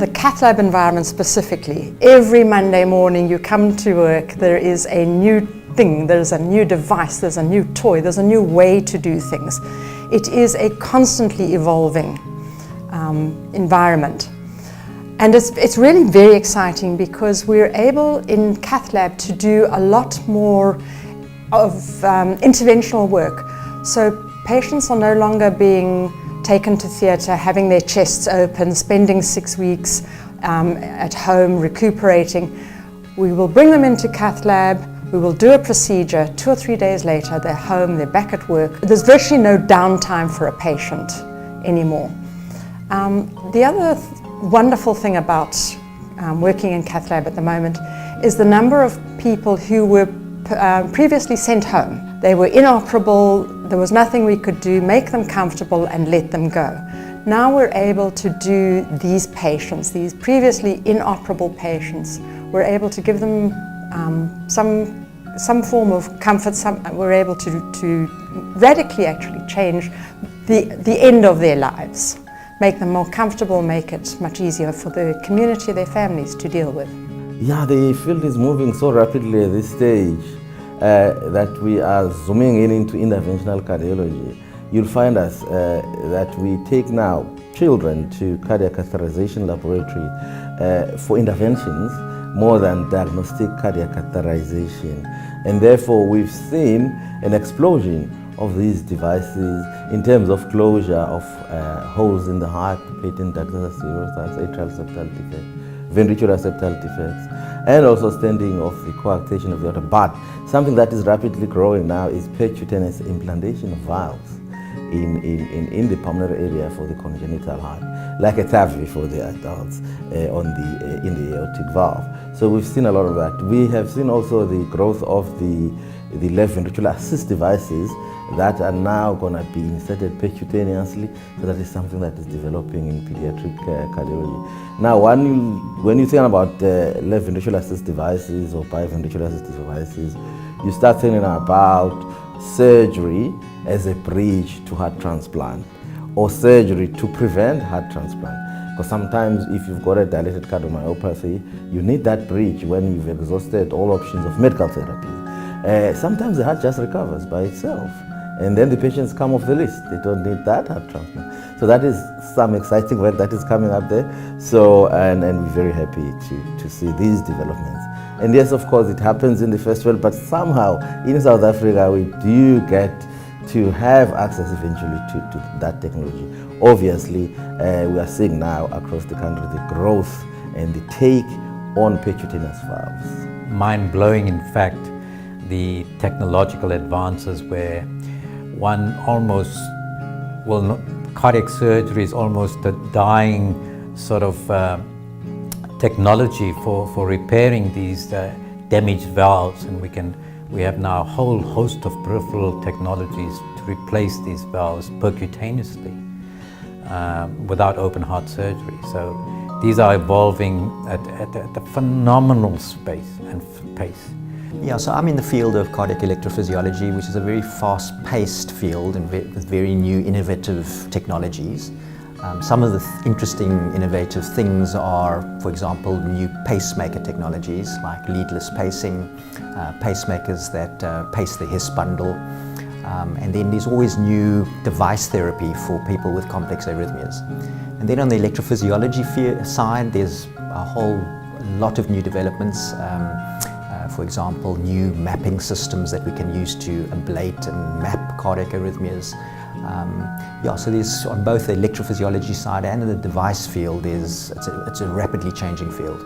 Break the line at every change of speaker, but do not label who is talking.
the cath lab environment specifically, every Monday morning you come to work, there is a new thing, there's a new device, there's a new toy, there's a new way to do things. It is a constantly evolving environment. And it's really very exciting because we're able in cath lab to do a lot more of interventional work. So patients are no longer being taken to theatre, having their chests open, spending 6 weeks at home recuperating. We will bring them into cath lab, we will do a procedure, 2 or 3 days later they're home, they're back at work. There's virtually no downtime for a patient anymore. The other wonderful thing about working in cath lab at the moment is the number of people who were previously sent home. They were inoperable, there was nothing we could do, make them comfortable and let them go. Now we're able to do these patients, these previously inoperable patients, we're able to give them some form of comfort, we're able to radically actually change the end of their lives, make them more comfortable, make it much easier for the community, their families to deal with.
Yeah, the field is moving so rapidly at this stage that we are zooming in into interventional cardiology. You'll find us that we take now children to cardiac catheterization laboratory for interventions more than diagnostic cardiac catheterization. And therefore we've seen an explosion of these devices in terms of closure of holes in the heart, patent ductus arteriosus, atrial septal defect, ventricular septal defects, and also stenting of the coarctation of the aorta. But something that is rapidly growing now is percutaneous implantation of valves in the pulmonary area for the congenital heart, like a TAVI for the adults in the aortic valve. So we've seen a lot of that. We have seen also the growth of the left ventricular assist devices that are now going to be inserted percutaneously. So that is something that is developing in pediatric cardiology. Now, when you think about left ventricular assist devices or biventricular assist devices, you start thinking about surgery as a bridge to heart transplant, or surgery to prevent heart transplant. Because sometimes if you've got a dilated cardiomyopathy, you need that bridge when you've exhausted all options of medical therapy. Sometimes the heart just recovers by itself, and then the patients come off the list. They don't need that heart transplant. So that is some exciting work that is coming up there. So, and we're very happy to see these developments. And yes, of course, it happens in the first world, but somehow in South Africa, we do get to have access eventually to that technology. Obviously, we are seeing now across the country the growth and the take on percutaneous valves.
Mind-blowing, in fact, the technological advances where one almost, cardiac surgery is almost a dying sort of technology for repairing these damaged valves, and we have now a whole host of peripheral technologies to replace these valves percutaneously without open heart surgery. So these are evolving at a phenomenal pace.
Yeah, so I'm in the field of cardiac electrophysiology, which is a very fast-paced field and with very new innovative technologies. Some of the interesting innovative things are, for example, new pacemaker technologies like leadless pacing, pacemakers that pace the His bundle, and then there's always new device therapy for people with complex arrhythmias. And then on the electrophysiology side, there's a whole lot of new developments. For example, new mapping systems that we can use to ablate and map cardiac arrhythmias. So there's, on both the electrophysiology side and the device field, it's a rapidly changing field.